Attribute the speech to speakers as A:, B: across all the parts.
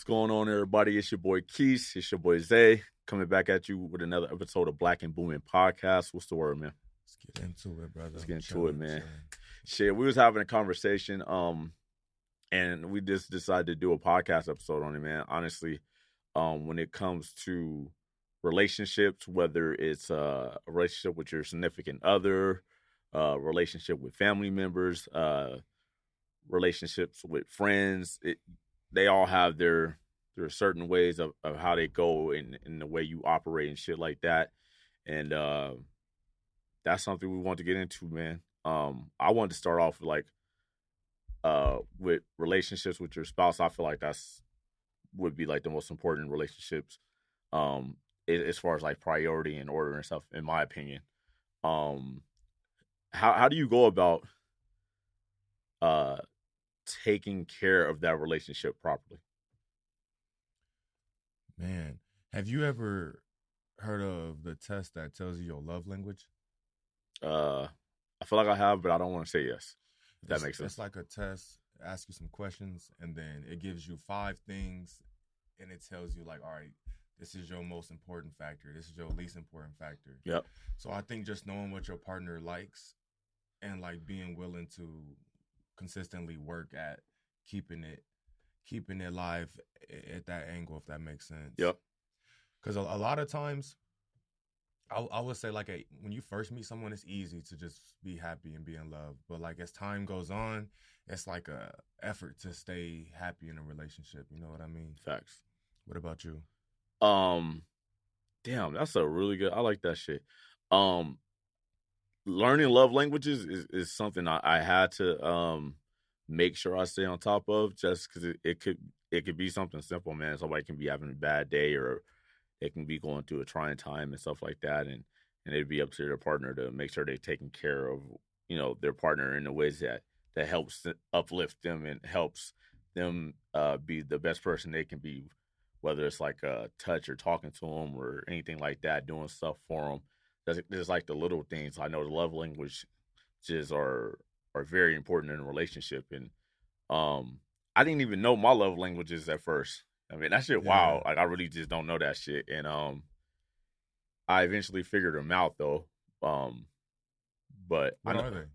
A: going on, everybody? It's your boy Quis. It's your boy Zay coming back at you with another episode of Black and Boomin Podcast. What's the word, man?
B: Let's get into it, brother.
A: Let's get into it, man. Shit, we was having a conversation, and we just decided to do a podcast episode on it, man. Honestly, when it comes to relationships, whether it's a relationship with your significant other, relationship with family members, relationships with friends, they all have their certain ways of how they go in the way you operate and shit like that. And that's something we want to get into, man. I wanted to start off with relationships with your spouse. I feel like would be like the most important relationships as far as like priority and order and stuff, in my opinion. How do you go about taking care of that relationship properly?
B: Man, have you ever heard of the test that tells you your love language?
A: I feel like I have, but I don't want to say yes. If that makes sense.
B: It's like a test, ask you some questions, and then it gives you 5 things, and it tells you like, all right, this is your most important factor. This is your least important factor.
A: Yep.
B: So I think just knowing what your partner likes and like being willing to consistently work at keeping it live at that angle, if that makes sense.
A: Yep.
B: Because a lot of times, I would say like when you first meet someone, it's easy to just be happy and be in love. But like as time goes on, it's like a effort to stay happy in a relationship. You know what I mean?
A: Facts.
B: What about you?
A: Damn, that's a really good. I like that shit. Learning love languages is something I had to make sure I stay on top of, just because it could be something simple, man. Somebody can be having a bad day, or they can be going through a trying time and stuff like that, and it'd be up to their partner to make sure they're taking care of, their partner in the ways that helps uplift them and helps them be the best person they can be, whether it's like a touch or talking to them or anything like that, doing stuff for them. There's like the little things. I know the love languages are very important in a relationship, and I didn't even know my love languages at first. I mean, that shit, wow. Like, I really just don't know that shit. And I eventually figured them out, though. But
B: what are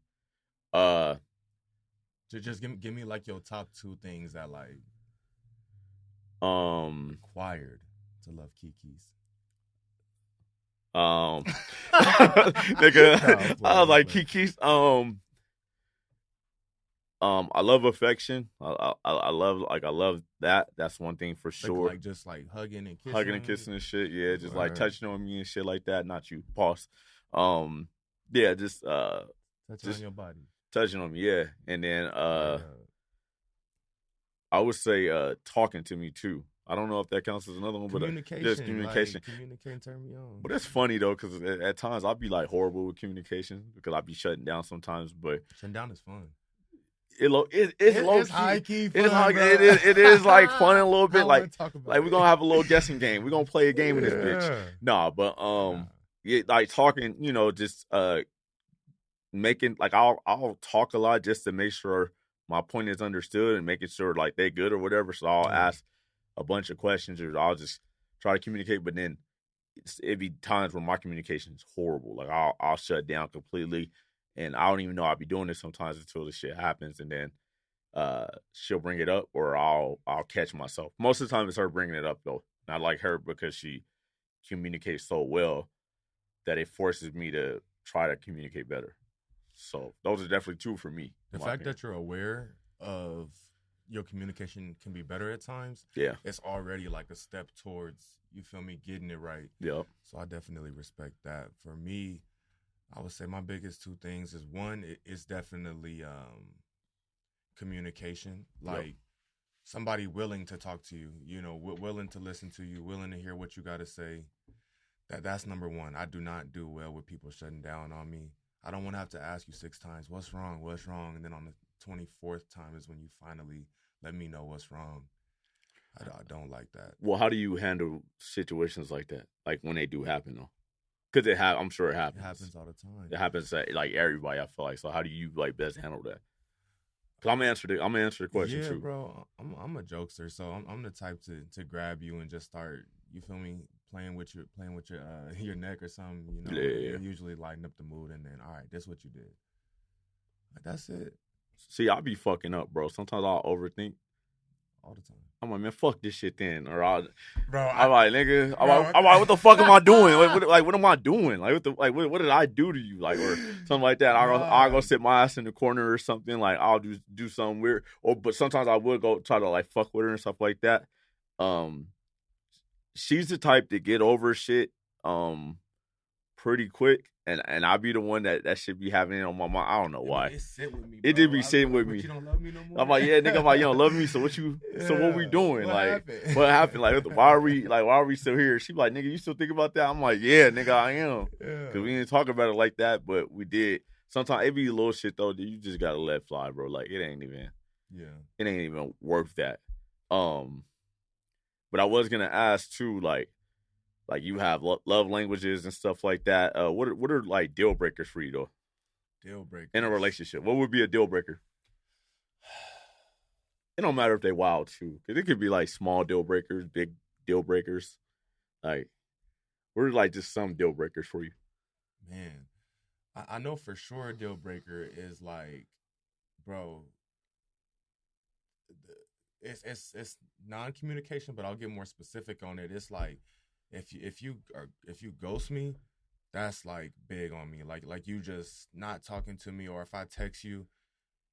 B: they? Just give me like your top 2 things that like required to love Kiki's.
A: Nigga, I was like, Kiki's. I love affection. I love that. That's one thing for sure.
B: Like just like hugging and kissing
A: and shit. Yeah, just like touching on me and shit like that. Not you, pause. Yeah, just
B: touching on your body.
A: Touching on me, yeah. And then I would say talking to me too. I don't know if that counts as another one, but just communication.
B: Like, communicating turn me on.
A: But that's funny though, because at times I'll be like horrible with communication because I'll be shutting down sometimes. But
B: shutting down is fun.
A: It's low
B: high key. Fun,
A: it is like fun a little bit. Like we're gonna have a little guessing game. We're gonna play a game in this bitch. Nah, but yeah, like talking, just making like I'll talk a lot just to make sure my point is understood and making sure like they good or whatever. So I'll ask a bunch of questions, or I'll just try to communicate. But then it'd be times where my communication is horrible. Like I'll shut down completely. And I don't even know I'll be doing this sometimes until the shit happens, and then she'll bring it up, or I'll catch myself. Most of the time, it's her bringing it up though. Not like her, because she communicates so well that it forces me to try to communicate better. So those are definitely 2 for me.
B: The fact that you're aware of your communication can be better at times.
A: Yeah,
B: it's already like a step towards, you feel me, getting it right.
A: Yeah.
B: So I definitely respect that. For me, I would say my biggest 2 things is, one, it's definitely communication. Like somebody willing to talk to you, willing to listen to you, willing to hear what you got to say. That's number 1. I do not do well with people shutting down on me. I don't want to have to ask you 6 times, what's wrong? And then on the 24th time is when you finally let me know what's wrong. I don't like that.
A: Well, how do you handle situations like that? Like when they do happen, though? Because I'm sure it happens.
B: It happens all the time.
A: It happens to like everybody, I feel like. So how do you like best handle that? Cause I'm gonna answer the question
B: Yeah,
A: too.
B: bro. I'm a jokester, so I'm the type to grab you and just start. You feel me? Playing with your your neck or something. You know,
A: Yeah.
B: and usually lighten up the mood, and then all right, this what you did. Like, that's it.
A: See, I'll be fucking up, bro. Sometimes I'll overthink.
B: All the time.
A: I'm like, man, fuck this shit then. Or I'm
B: Bro,
A: like, nigga, I'm like, what the fuck am I doing? What am I doing? What did I do to you? Like, or something like that. I'll go sit my ass in the corner or something. Like, I'll do something weird. But sometimes I would go try to like fuck with her and stuff like that. She's the type to get over shit, pretty quick. And I'll be the one that should be having it on my mind. I don't know why.
B: It sit with me,
A: It did be sitting with me.
B: You don't love me no more.
A: I'm like, yeah, nigga. I'm like, you don't love me. So what we doing? What happened? Like, why are we still here? She be like, nigga, you still think about that? I'm like, yeah, nigga, I am.
B: Yeah.
A: Cause we didn't talk about it like that, but we did. Sometimes it be a little shit though that you just gotta let fly, bro. Like it ain't even worth that. But I was gonna ask too, like you have love languages and stuff like that. What are like deal breakers for you though?
B: Deal breakers
A: in a relationship. What would be a deal breaker? It don't matter if they wild too, because it could be like small deal breakers, big deal breakers. Like, what are like just some deal breakers for you?
B: Man, I know for sure a deal breaker is like, bro, it's non-communication, but I'll get more specific on it. It's like if you ghost me, that's like big on me. Like you just not talking to me, or if I text you,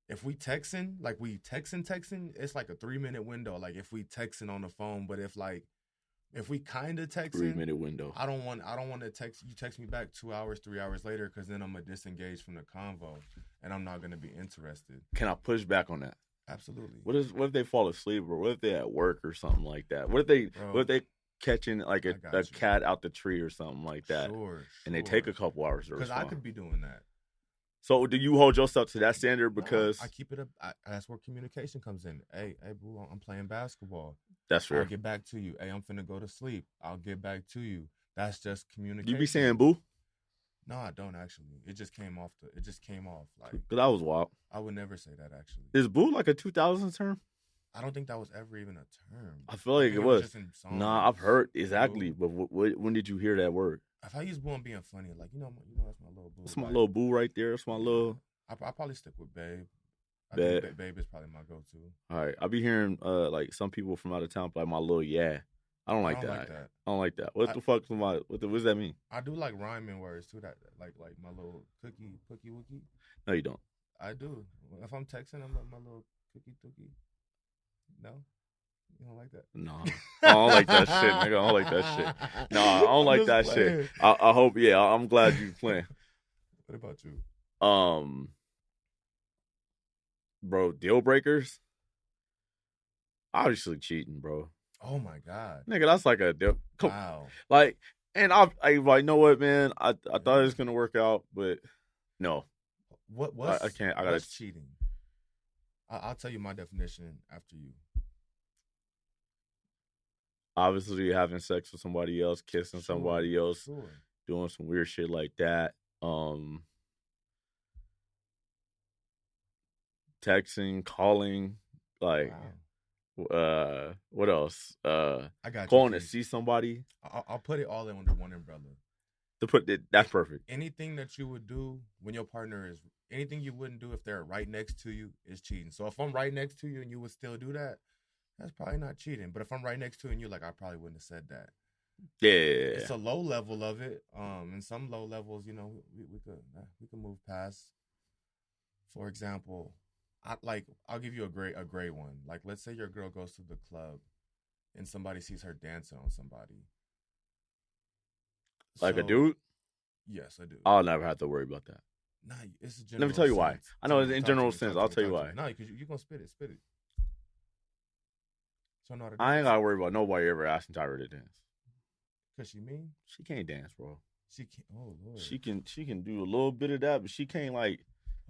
B: if we texting, like we texting, it's like a 3-minute window. Like if we texting on the phone, but if we kind of texting,
A: 3-minute window.
B: I don't want to text me back 2 hours, 3 hours later, because then I'm gonna disengage from the convo and I'm not gonna be interested.
A: Can I push back on that?
B: Absolutely.
A: What if they fall asleep, or what if they at work or something like that? What if they catching like a cat out the tree or something like that?
B: Sure.
A: And they take a couple hours to respond.
B: Because I could be doing that.
A: So do you hold yourself to that standard? Because
B: I keep it up. That's where communication comes in. Hey, boo, I'm playing basketball.
A: That's fair.
B: I'll get back to you. Hey, I'm finna go to sleep. I'll get back to you. That's just communication.
A: You be saying boo?
B: No, I don't actually. It just came off like.
A: Because that was wild.
B: I would never say that actually.
A: Is boo like a 2000 term?
B: I don't think that was ever even a term.
A: I feel like it was.
B: Just in songs.
A: Nah, I've heard exactly. Boo. But when did you hear that word?
B: If I use boo, I'm being funny. Like that's my little boo.
A: That's my little boo right there. That's my little.
B: I probably stick with babe. I think babe is probably my go-to.
A: All right, I be hearing like some people from out of town like my little yeah. I don't like that. I don't like that. What the fuck? What does that mean?
B: I do like rhyming words too. That like my little cookie wookie.
A: No, you don't.
B: I do. If I'm texting, I'm like my little cookie tookie. No, you don't like that?
A: No, I don't like that shit, nigga. I don't like that shit. No, I don't like that shit. I hope. Yeah, I'm glad you playing.
B: What about you?
A: Bro, deal breakers. Obviously cheating, bro.
B: Oh my god,
A: nigga, that's like a deal.
B: Wow.
A: Like, and I like, know what, man? I thought it was gonna work out, but no.
B: What?
A: I can't. I gotta.
B: What's cheating? I'll tell you my definition after you.
A: Obviously, having sex with somebody else, kissing somebody else, doing some weird shit like that. Texting, calling, like, wow. What else?
B: I got
A: going to see somebody.
B: I'll put it all in under one umbrella.
A: That's perfect.
B: Anything that you would do when your partner is anything you wouldn't do if they're right next to you is cheating. So if I'm right next to you and you would still do that, that's probably not cheating. But if I'm right next to you and you're like, I probably wouldn't have said that.
A: Yeah.
B: It's a low level of it. And some low levels, we could move past. For example, I'll give you a great one. Like, let's say your girl goes to the club and somebody sees her dancing on somebody.
A: Like a dude?
B: Yes, a dude.
A: I'll never have to worry about that.
B: Nah, it's a general.
A: Let me tell you
B: sense.
A: why. I know in general sense. I'll tell you why.
B: No, because you're going to spit it. So
A: I ain't got to worry about nobody ever asking Tyra to dance.
B: Because she mean?
A: She can't dance, bro.
B: She can't. Oh, Lord.
A: She can do a little bit of that, but she can't like.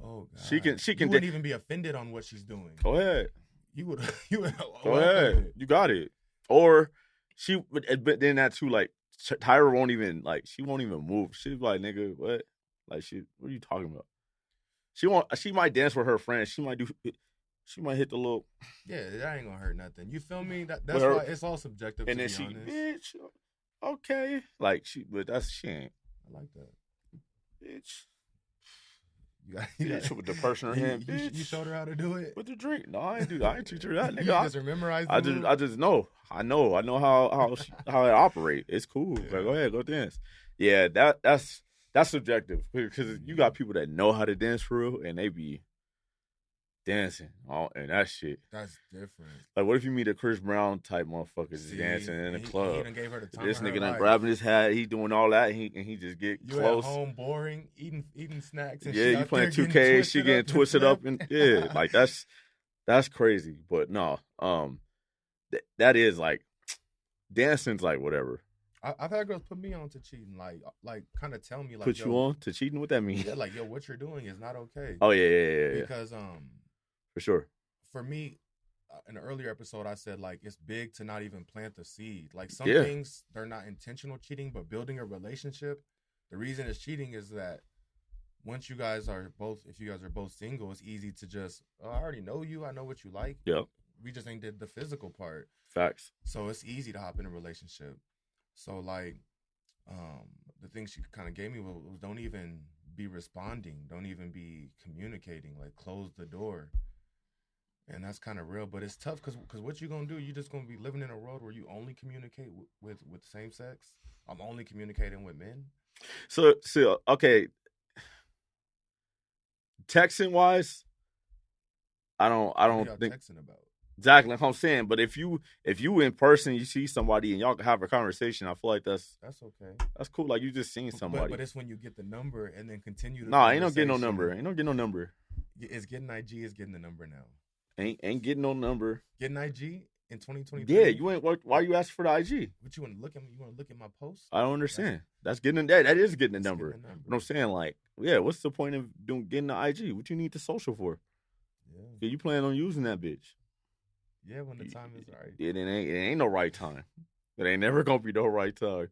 B: Oh God.
A: She can.
B: You wouldn't even be offended on what she's doing.
A: Go ahead.
B: You would.
A: Go ahead. You got it. Or but then that too. Like Tyra won't even she won't even move. She's like, nigga, what? Like what are you talking about? She might dance with her friends. She might do. she might hit the little.
B: Yeah, that ain't gonna hurt nothing. You feel me? That's
A: Well,
B: why it's all subjective.
A: And
B: to
A: then
B: be
A: she,
B: honest.
A: bitch, okay, like but she ain't.
B: I like that,
A: Bitch.
B: You
A: with the purse in her hand, bitch.
B: You showed her how to do it
A: with the drink. No, I ain't do that. I ain't teach her that, nigga.
B: You just memorize.
A: I just know. I know how it operate. It's cool. Yeah. Like, go ahead, go dance. Yeah, that's subjective because you got people that know how to dance for real and they be dancing and that shit.
B: That's different.
A: Like, what if you meet a Chris Brown type motherfucker dancing in a club?
B: He done gave her the time
A: this
B: of her
A: nigga done
B: life.
A: grabbing his hat. He doing all that. And he just get
B: you
A: close.
B: At home boring, eating snacks. And
A: you playing 2K. She getting twisted up and yeah, like that's crazy. But no, that is like dancing's like whatever.
B: I've had girls put me on to cheating, like kind of tell me like
A: put you on to cheating. What that mean?
B: Yeah, like yo, what you're doing is not okay.
A: Oh yeah.
B: Because
A: for sure.
B: For me, in an earlier episode, I said like it's big to not even plant the seed. Like some things they're not intentional cheating, but building a relationship. The reason it's cheating is that once if you guys are both single, it's easy to just I already know you, I know what you like.
A: Yep.
B: We just ain't did the physical part.
A: Facts.
B: So it's easy to hop in a relationship. So like, the thing she kind of gave me was don't even be responding, don't even be communicating, like close the door. And that's kind of real, but it's tough because what you gonna do? You just gonna be living in a world where you only communicate with same sex. I'm only communicating with men.
A: So okay. Texting wise, I don't think
B: texting about.
A: Exactly like I'm saying, but if you in person, you see somebody and y'all can have a conversation, I feel like that's
B: okay.
A: That's cool. Like you just seen somebody.
B: But it's when you get the number and then continue to.
A: Nah, ain't no getting no number. Ain't no getting no number.
B: It's getting IG. Is getting the number now.
A: Ain't getting no number.
B: Getting IG in 2023.
A: Yeah, you ain't. Why you asking for the IG?
B: What you want to look at? You want to look at my post?
A: I don't understand. That's getting that. That is getting the number. But I'm saying like, yeah. What's the point of getting the IG? What you need the social for? Yeah. You plan on using that bitch?
B: Yeah, when the time is right.
A: It ain't no right time. It ain't never gonna be no right time.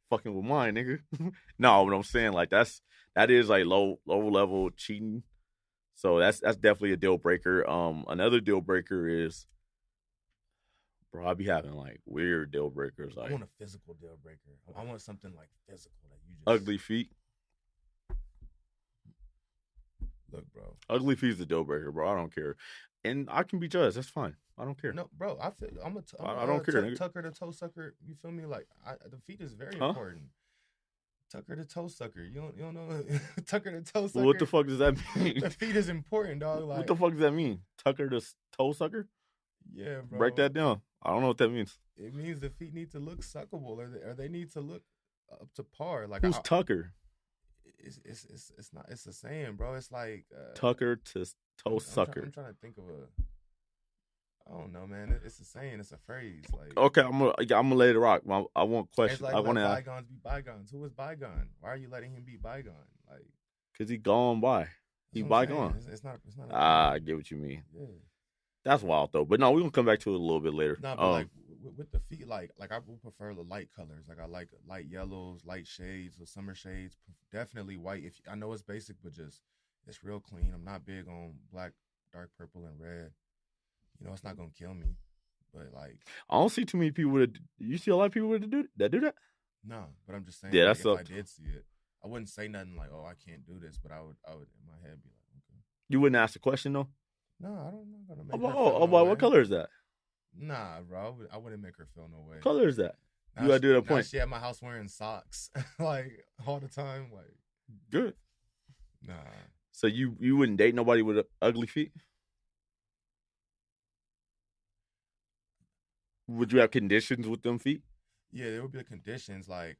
A: Fucking with mine, nigga. No, but I'm saying like that is like low level cheating. So that's definitely a deal breaker. Another deal breaker is, bro, I be having like weird deal breakers. Like
B: I want a physical deal breaker. I want something like physical that you just
A: ugly feet.
B: Look, bro.
A: Ugly feet is a deal breaker, bro. I don't care. And I can be judged. That's fine. I don't care.
B: No, bro. I
A: don't care.
B: Tucker the toe sucker. You feel me? Like the feet is very important. Tucker the toe sucker. You don't know Tucker the toe sucker.
A: What the fuck does that mean?
B: The feet is important, dog. Like
A: what the fuck does that mean? Tucker the toe sucker?
B: Yeah, bro.
A: Break that down. I don't know what that means.
B: It means the feet need to look suckable, or they need to look up to par. Like
A: who's Tucker?
B: It's not. It's a saying, bro. It's like
A: Tucker to toe sucker.
B: I'm trying to think of I don't know, man. It's a saying. It's a phrase. Like
A: okay, I'm gonna let it rock. I want questions.
B: Like,
A: I want to
B: bygones be bygones. Who is bygone? Why are you letting him be bygone? Like
A: because he gone by. He bygone.
B: It's not.
A: I get what you mean. Yeah. That's wild though. But no, we're gonna come back to it a little bit later.
B: No, but like with the feet, like I would prefer the light colors. Like I like light yellows, light shades, or summer shades. Definitely white. I know it's basic, but just it's real clean. I'm not big on black, dark purple, and red. You know, it's not gonna kill me. But like,
A: I don't see too many people that. You see a lot of people that do that.
B: No, but I'm just saying.
A: Yeah,
B: like,
A: that's
B: if I did see it, I wouldn't say nothing like, "Oh, I can't do this," but I would in my head be like, "Okay."
A: You wouldn't ask the question though.
B: No, I don't know. Gonna
A: make what color is that?
B: Nah, bro, I wouldn't make her feel no way.
A: What color is that?
B: Now
A: you gotta do that point.
B: She at my house wearing socks, like all the time. Like,
A: good.
B: Nah.
A: So you wouldn't date nobody with ugly feet? Would you have conditions with them feet?
B: Yeah, there would be conditions. Like,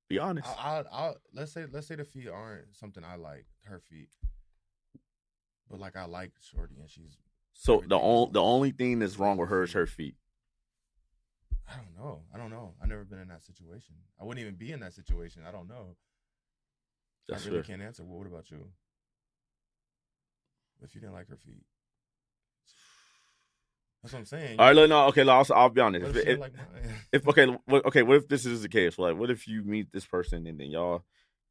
A: be honest.
B: I let's say the feet aren't something I like. Her feet, but like I like shorty, and she's.
A: So the only thing that's wrong with her is her feet.
B: I don't know. I've never been in that situation. I wouldn't even be in that situation. I don't know. I really can't answer. Well, what about you? If you didn't like her feet, that's what I'm saying.
A: All right, no, okay. I'll be honest. What if this is the case? Like, what if you meet this person and then y'all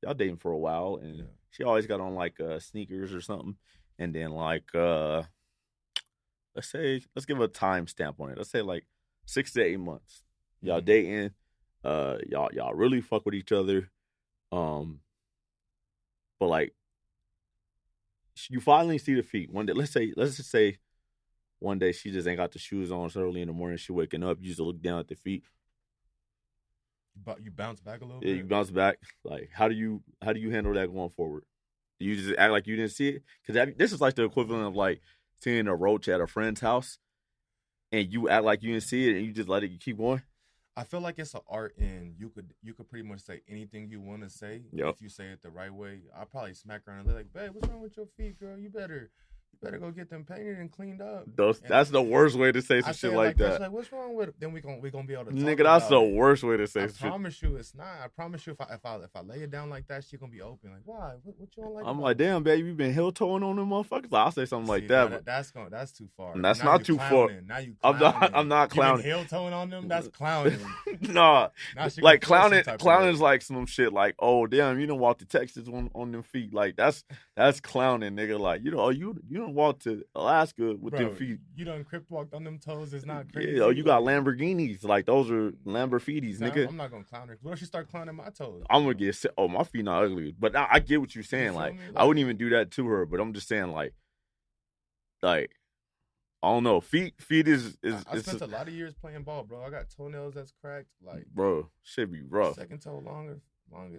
A: dating for a while and she always got on like sneakers or something, and then like let's give a time stamp on it. Let's say like 6 to 8 months. Y'all dating, y'all really fuck with each other. But like you finally see the feet. One day, let's just say one day she just ain't got the shoes on so early in the morning, she waking up, you just look down at the feet.
B: But you bounce back a little
A: bit? Yeah, you bounce back. Like how do you handle that going forward? Do you just act like you didn't see it? Because this is like the equivalent of like seeing a roach at a friend's house and you act like you didn't see it and you just let it keep going.
B: I feel like it's an art, and you could pretty much say anything you want to say if you say it the right way. I'll probably smack her and be like, "Babe, what's wrong with your feet, girl? You better go get them painted and cleaned up."
A: That's the worst way to say some shit like that.
B: Like, what's wrong with it? Then we gonna be able to talk
A: nigga, that's the worst way to say
B: shit. I promise you it's not. I promise you if I lay it down like that, she gonna be open. Like, why? What you don't like?
A: I'm like, damn, baby, you been heel toeing on them motherfuckers. I'll say something like that.
B: That's too far.
A: That's not too far.
B: Now you clowning.
A: I'm not clowning.
B: Heel toeing on them. That's clowning.
A: Nah, like clowning is like some shit. Like, oh damn, you don't walk to Texas on them feet. Like that's clowning, nigga. Like you don't walk to Alaska with them feet.
B: You done crypt walked on them toes. It's not crazy.
A: Yeah, you got Lamborghinis. Like those are Lamborghinis, nigga.
B: I'm not gonna clown her. What if she start clowning my toes?
A: I'm gonna get sick. Oh, my feet not ugly, but I get what you're saying. Like I wouldn't even do that to her, but I'm just saying like I don't know. Feet is.
B: I spent a lot of years playing ball, bro. I got toenails that's cracked. Like,
A: bro, should be rough.
B: Second toe long as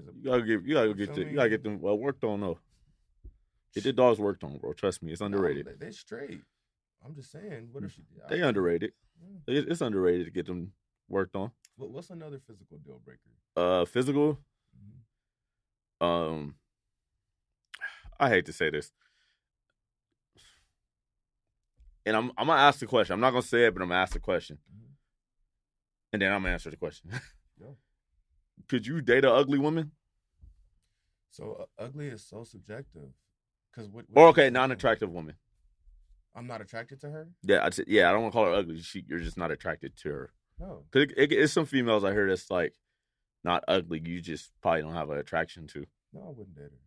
B: a.
A: You gotta get them worked on though. Get the dogs worked on, bro. Trust me, it's underrated.
B: No, they straight. I'm just saying. What if she?
A: They underrated. Yeah. It's underrated to get them worked on.
B: What's another physical deal breaker?
A: Physical. I hate to say this. And I'm gonna ask the question. I'm not gonna say it, but I'm gonna ask the question, and then I'm gonna answer the question.
B: Yeah.
A: Could you date an ugly woman?
B: So ugly is so subjective.
A: Non-attractive woman.
B: I'm not attracted to her.
A: Yeah, I don't want to call her ugly. You're just not attracted to her.
B: No,
A: because it's some females I heard that's like not ugly. You just probably don't have an attraction to.
B: No, I wouldn't date her.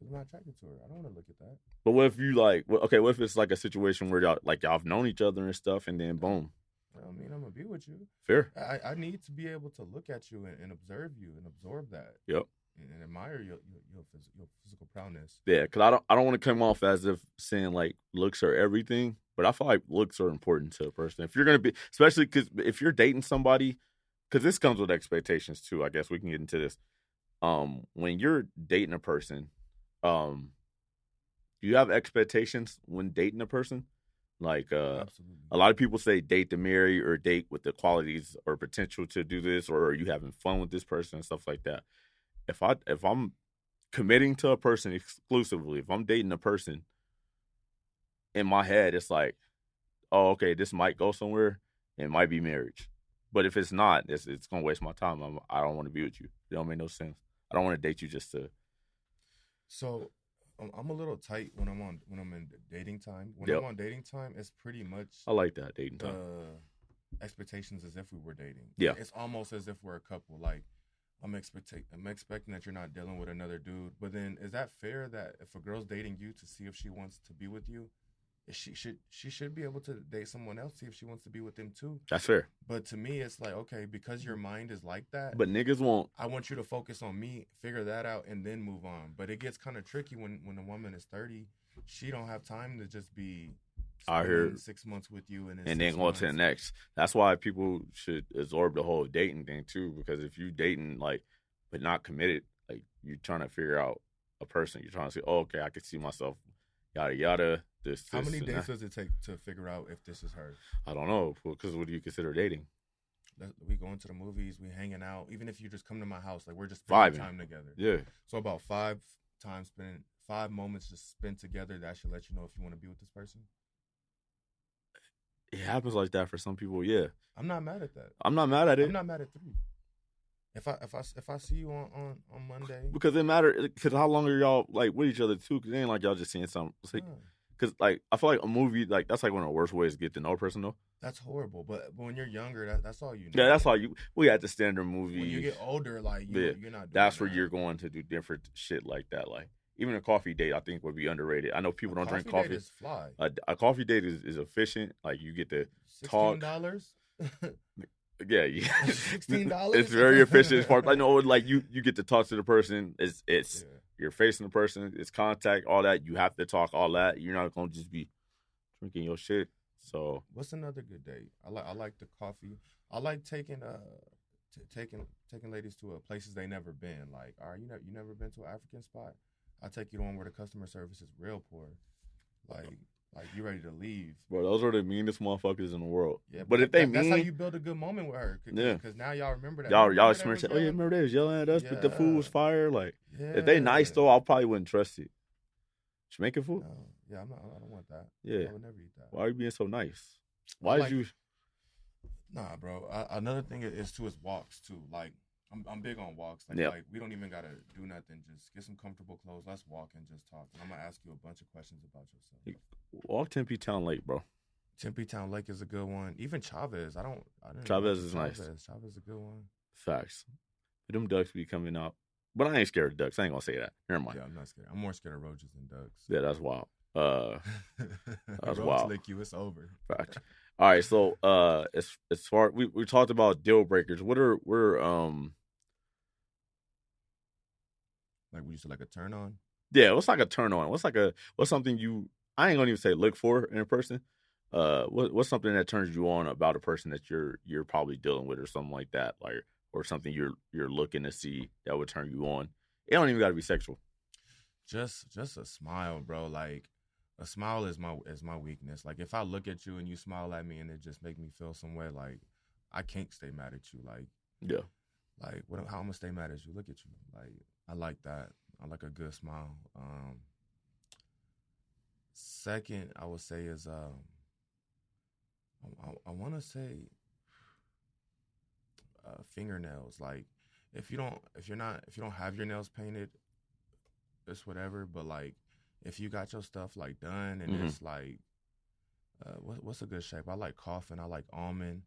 B: I'm not attracted to her. I don't want to look at that.
A: But what if you what if it's like a situation where y'all have known each other and stuff, and then boom.
B: I mean, I'm gonna be with you.
A: Fair.
B: I need to be able to look at you and observe you and absorb that.
A: Yep.
B: And admire your physical prowess.
A: Yeah, because I don't want to come off as if saying like looks are everything, but I feel like looks are important to a person. If you're gonna be, especially because if you're dating somebody, because this comes with expectations too. I guess we can get into this. When you're dating a person, you have expectations when dating a person. Like a lot of people say date to marry or date with the qualities or potential to do this, or are you having fun with this person and stuff like that. If I'm committing to a person exclusively, if I'm dating a person, in my head it's like, oh, okay, this might go somewhere. It might be marriage, but if it's not, it's gonna waste my time. I don't want to be with you. It don't make no sense. I don't want to date you just to.
B: So, I'm a little tight when I'm in dating time. When I'm on dating time, it's pretty much.
A: I like that dating time.
B: Expectations as if we were dating.
A: Yeah,
B: it's almost as if we're a couple. Like. I'm expecting that you're not dealing with another dude. But then, is that fair that if a girl's dating you to see if she wants to be with you, she should be able to date someone else, see if she wants to be with them too?
A: That's fair.
B: But to me, it's like, okay, because your mind is like that.
A: But niggas won't.
B: I want you to focus on me, figure that out, and then move on. But it gets kind of tricky when a woman is 30. She don't have time to just be. I heard 6 months with you and
A: then go to the next. That's why people should absorb the whole dating thing too. Because if you dating like, but not committed, like you're trying to figure out a person. You're trying to say, oh, okay, I can see myself, yada yada.
B: How many days does it take to figure out if this is her?
A: I don't know. Because what do you consider dating?
B: We going to the movies, we hanging out. Even if you just come to my house, like we're just spending time together.
A: Yeah.
B: So about 5 moments to spend together. That should let you know if you want to be with this person.
A: It happens like that for some people, yeah.
B: I'm not mad at that.
A: I'm not mad at it.
B: I'm not mad at 3. If I see you on Monday,
A: because it matters. Because how long are y'all like with each other too? Because it ain't like y'all just seeing something. Because like I feel like a movie like that's like one of the worst ways to get to know a person though.
B: That's horrible. But when you're younger, that's all you know.
A: Yeah, that's all you. We had the standard movie.
B: When you get older, like you're not.
A: That's where you're going to do different shit like that. Like even a coffee date, I think would be underrated. I know people don't drink coffee.
B: Date is fly.
A: A coffee date is efficient. Like you get to talk.
B: $16.
A: Yeah,
B: $16.
A: It's very efficient. As far I know, like you get to talk to the person. It's you're facing the person. It's contact, all that. You have to talk, all that. You're not gonna just be drinking your shit. So
B: what's another good date? I like the coffee. I like taking taking ladies to places they never been. Like, all right, you never been to an African spot? I'll take you to one where the customer service is real poor. Like you ready to leave.
A: Bro, those are the meanest motherfuckers in the world.
B: Yeah,
A: but if they
B: that's how you build a good moment with her. Because now y'all remember that.
A: Y'all experience it. Oh, yeah, remember they was yelling at us, but the food was fire. Like, if they nice, though, I probably wouldn't trust it. Jamaican food?
B: No. Yeah, I don't want that.
A: Yeah.
B: I would never eat that.
A: Why are you being so nice? Why did you...
B: Nah, bro. Another thing is, too, is walks, too. Like, I'm big on walks. Like we don't even gotta do nothing. Just get some comfortable clothes. Let's walk and just talk. And I'm gonna ask you a bunch of questions about yourself.
A: Walk Tempe Town Lake, bro.
B: Tempe Town Lake is a good one. Even Chavez.
A: Chavez is nice.
B: Chavez is a good one.
A: Facts. But them ducks be coming out. But I ain't scared of ducks. I ain't gonna say that. Never mind.
B: Yeah, I'm not scared. I'm more scared of roaches than ducks.
A: Yeah, that's wild. That's
B: Roach
A: wild.
B: lick you, it's over.
A: Facts. All right, so as far we talked about deal breakers. What are
B: like we used to like a turn on?
A: Yeah, what's like a turn on? What's something I ain't gonna even say look for in a person. What's something that turns you on about a person that you're probably dealing with or something like that, like or something you're looking to see that would turn you on. It don't even gotta be sexual.
B: Just a smile, bro. Like a smile is my weakness. Like if I look at you and you smile at me and it just make me feel some way, like I can't stay mad at you. Like
A: yeah.
B: Like how I'm gonna stay mad at you? Look at you. Like I like that. I like a good smile. Second, I would say is I want to say fingernails. Like if you don't have your nails painted, it's whatever. But like if you got your stuff like done and it's like what's a good shape? I like coffin. I like almond.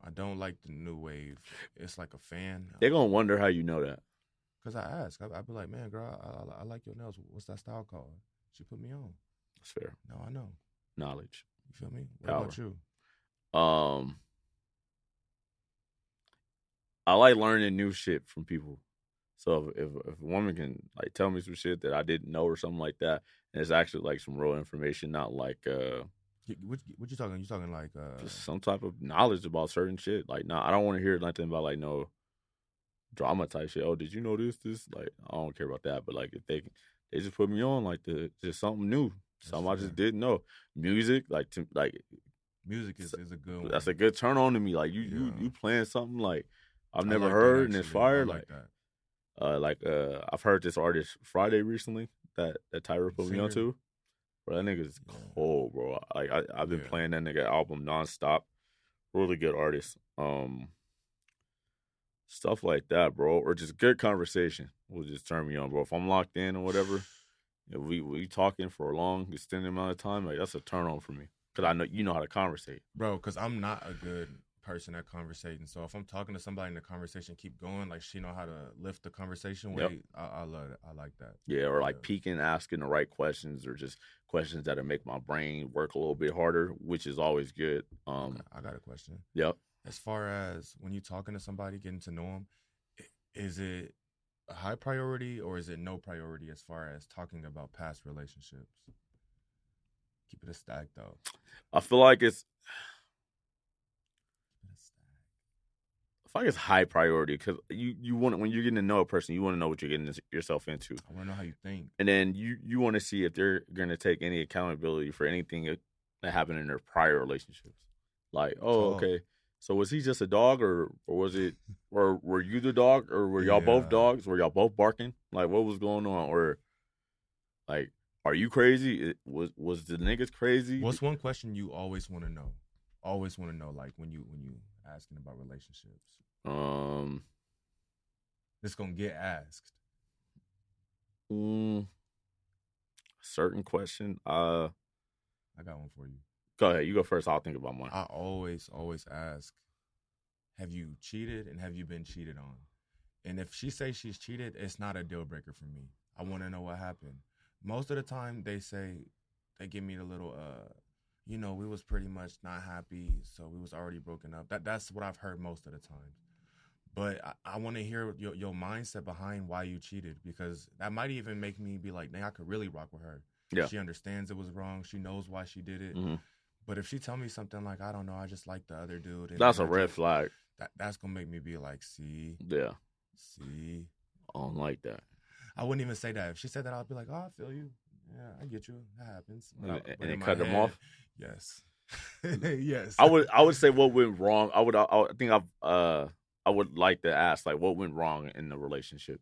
B: I don't like the new wave. It's like a fan.
A: They're gonna wonder how you know that.
B: Cause I ask. I'd be like, man, girl, I like your nails. What's that style called? She put me on.
A: That's fair.
B: No, I know.
A: Knowledge.
B: You feel me? What
A: Power.
B: about you?
A: I like learning new shit from people. So if a woman can like tell me some shit that I didn't know or something like that, and it's actually like some real information, not like
B: what you talking? You talking like
A: just some type of knowledge about certain shit. Like, I don't want to hear nothing about like no drama type shit. Oh, did you know this? Like, I don't care about that. But like, if they just put me on like just something new, something I just didn't know. Music,
B: music is a good one.
A: That's a good turn on to me. Like you playing something like I've never heard and it's fire.
B: I like that.
A: I've heard this artist Friday recently that Tyra put me on to. Bro, that nigga's cold, bro. Like I've been playing that nigga album nonstop. Really good artist. Stuff like that, bro, or just good conversation will just turn me on, bro. If I'm locked in or whatever, if we talking for a long extended amount of time, like that's a turn on for me because I know you know how to conversate,
B: bro. Because I'm not a good person at conversating, so if I'm talking to somebody and the conversation keep going, like she know how to lift the conversation. I love it. I like that.
A: Yeah, or like peeking, asking the right questions, or just questions that'll make my brain work a little bit harder, which is always good.
B: I got a question.
A: Yep.
B: As far as when you're talking to somebody, getting to know them, is it a high priority or is it no priority as far as talking about past relationships? Keep it a stack, though.
A: I feel like it's high priority because you want when you're getting to know a person, you want to know what you're getting yourself into.
B: I want to know how you think,
A: and then you want to see if they're going to take any accountability for anything that happened in their prior relationships. Like, okay. So was he just a dog, or was it, or were you the dog, or were y'all both dogs? Were y'all both barking? Like, what was going on? Or, like, are you crazy? Was the niggas crazy?
B: What's one question you always want to know? Always want to know, like when you asking about relationships. It's gonna get asked.
A: Certain question.
B: I got one for you.
A: Go ahead. You go first. I'll think about mine.
B: I always ask, have you cheated and have you been cheated on? And if she says she's cheated, it's not a deal breaker for me. I want to know what happened. Most of the time, they give me the little, we was pretty much not happy, so we was already broken up. That's what I've heard most of the time. But I want to hear your mindset behind why you cheated, because that might even make me be like, dang, I could really rock with her. Yeah. She understands it was wrong. She knows why she did it. Mm-hmm. But if she tell me something like, I don't know, I just like the other dude. And
A: that's a red flag.
B: That's going to make me be like, see?
A: Yeah.
B: See?
A: I don't like that.
B: I wouldn't even say that. If she said that, I'd be like, oh, I feel you. Yeah, I get you. That happens.
A: And then cut them off?
B: Yes. Yes.
A: I would say what went wrong. I would like to ask, like, what went wrong in the relationship,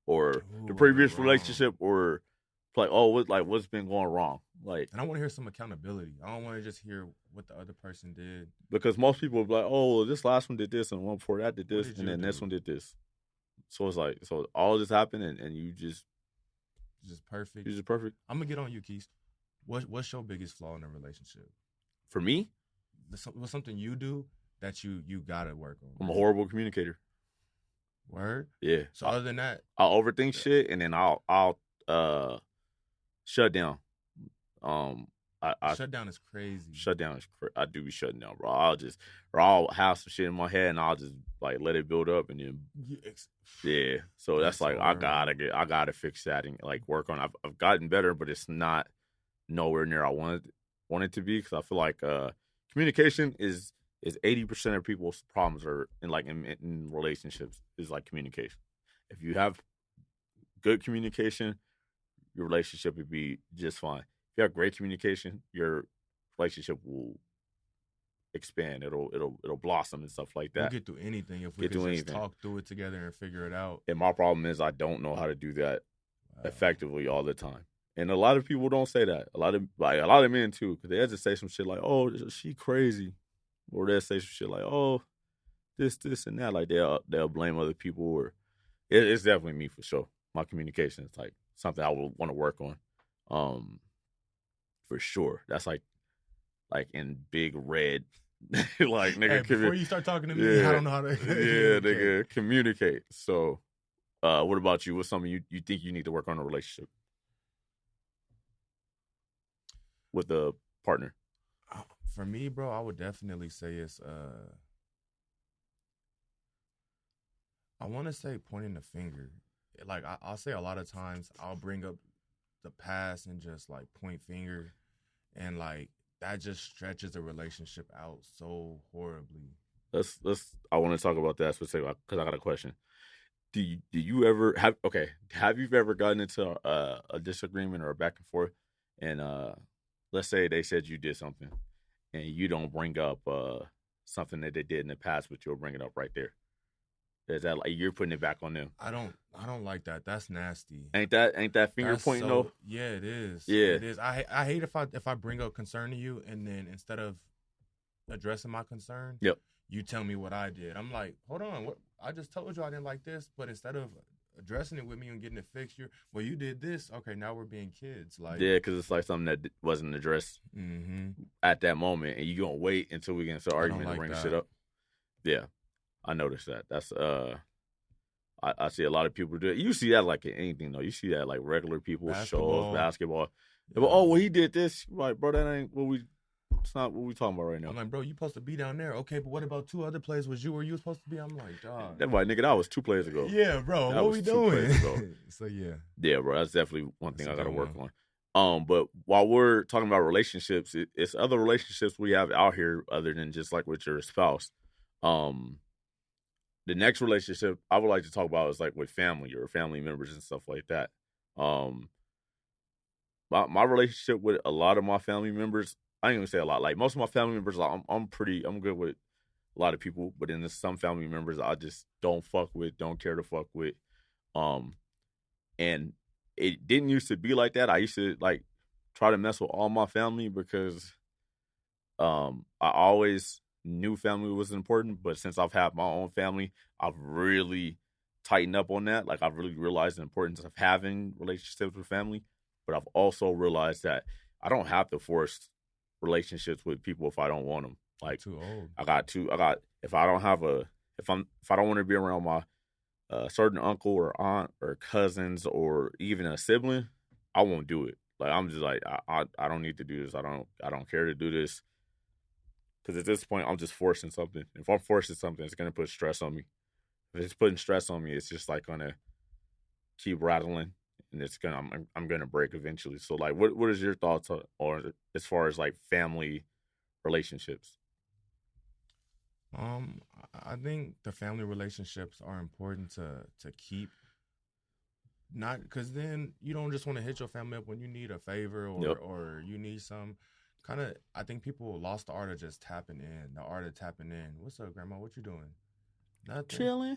A: or the previous relationship, or like, what's been going wrong? Like,
B: and I want to hear some accountability. I don't want to just hear what the other person did,
A: because most people will be like, oh, this last one did this, and one before that did this, and then this one did this. So it's like, so all this happened, and you just
B: perfect.
A: You're just perfect.
B: I'm gonna get on you, Quis. What's your biggest flaw in a relationship?
A: For me,
B: what's something you do that you gotta work on?
A: I'm a horrible communicator.
B: Word?
A: Yeah.
B: So other than that,
A: I'll overthink shit, and then I'll shut down.
B: Shut down is crazy.
A: Shut down is I do be shutting down, bro. I'll have some shit in my head, and I'll just like let it build up, and then yeah. So that's like horrible. I gotta fix that and like work on. I've gotten better, but it's not nowhere near I want it to be, because I feel like communication is 80% of people's problems are in relationships is like communication. If you have good communication, your relationship would be just fine. If you have great communication, your relationship will expand. It'll blossom and stuff like that.
B: We'll get through anything if we can just talk through it together and figure it out.
A: And my problem is I don't know how to do that effectively all the time. And a lot of people don't say that. A lot of men too, because they just say some shit like, "Oh, she crazy," or they'll say some shit like, "Oh, this and that." Like they'll blame other people, or it's definitely me for sure. My communication is like something I would want to work on. For sure. That's like in big red. Like, nigga,
B: hey, before you start talking to me, I don't know how to
A: nigga, communicate. So what about you? What's something you think you need to work on in a relationship with a partner?
B: For me, bro, I would definitely say it's I want to say pointing the finger. Like, I'll say a lot of times I'll bring up the past and just like point finger, and like that just stretches the relationship out so horribly.
A: I want to talk about that specifically because I got a question. Do you ever have you ever gotten into a disagreement or a back and forth, and let's say they said you did something and you don't bring up something that they did in the past, but you'll bring it up right there? Is that like you're putting it back on them?
B: I don't like that. That's nasty.
A: Ain't that finger pointing though?
B: Yeah, it is.
A: Yeah,
B: it is. I hate if I bring up concern to you, and then instead of addressing my concern, you tell me what I did. I'm like, hold on, what? I just told you I didn't like this, but instead of addressing it with me and getting it fixed, you did this. Okay, now we're being kids. Like,
A: yeah, because it's like something that wasn't addressed at that moment, and you gonna wait until we get into argument to bring the shit up. Yeah. I noticed that. That's I see a lot of people do it. You see that like in anything though. You see that like regular people shows, basketball. Yeah. But, oh, well, he did this. Like, bro, that ain't what we. It's not what we talking about right now.
B: I'm like, bro, you supposed to be down there. Okay, but what about 2 other plays? Was you where you was supposed to be? I'm like, dog.
A: That's why, nigga, that was 2 plays ago.
B: Yeah, bro. What we doing? So yeah.
A: Yeah, bro. That's definitely one thing I got to work on. But while we're talking about relationships, it's other relationships we have out here other than just like with your spouse. The next relationship I would like to talk about is like with family or family members and stuff like that. My relationship with a lot of my family members, I ain't gonna say a lot. Like most of my family members, I'm good with a lot of people, but then there's some family members I just don't fuck with, don't care to fuck with. And it didn't used to be like that. I used to like try to mess with all my family because I always knew family was important, but since I've had my own family, I've really tightened up on that. Like, I've really realized the importance of having relationships with family, but I've also realized that I don't have to force relationships with people if I don't want them. Like,
B: too old.
A: if I don't want to be around a certain uncle or aunt or cousins or even a sibling, I won't do it. Like I'm just like I don't need to do this. I don't care to do this because at this point I'm just forcing something. If I'm forcing something, it's gonna put stress on me. If it's putting stress on me, it's just like gonna keep rattling, and it's gonna I'm gonna break eventually. So like, what is your thoughts on as far as like family relationships?
B: Um, I think the family relationships are important to keep. Not because then you don't just want to hit your family up when you need a favor
A: Yep.
B: or you need some kind of. I think people lost the art of just tapping in. The art of tapping in. What's up, Grandma? What you doing? Nothing.
A: Chilling.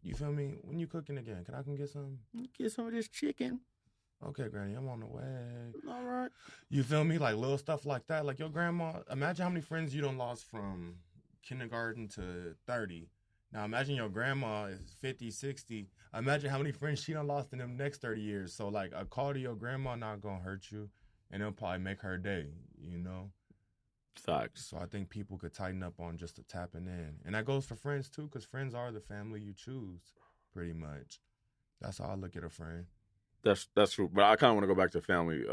B: You feel me? When you cooking again? Can I come get some?
A: Get some of this chicken.
B: Okay, Granny, I'm on the way.
A: All right.
B: You feel me? Like little stuff like that. Like your grandma. Imagine how many friends you done lost from kindergarten to 30. Now imagine your grandma is 50, 60. Imagine how many friends she done lost in them next 30 years. So like a call to your grandma not gonna hurt you, and it'll probably make her day. You know.
A: Facts.
B: So I think people could tighten up on just the tapping in, and that goes for friends too, because friends are the family you choose, pretty much. That's how I look at a friend.
A: That's true. But I kind of want to go back to family.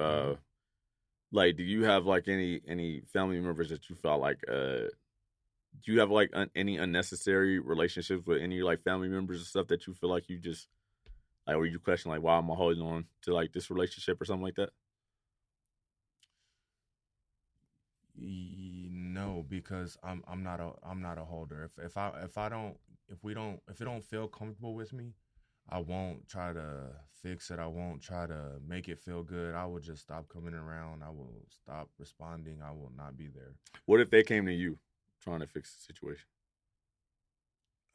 A: Like, do you have like any family members that you felt like do you have like any unnecessary relationships with any like family members and stuff that you feel like you just like, where you question like, why am I holding on to like this relationship or something like that?
B: No, because I'm not a holder. If it don't feel comfortable with me, I won't try to fix it. I won't try to make it feel good. I will just stop coming around. I will stop responding. I will not be there.
A: What if they came to you trying to fix the situation?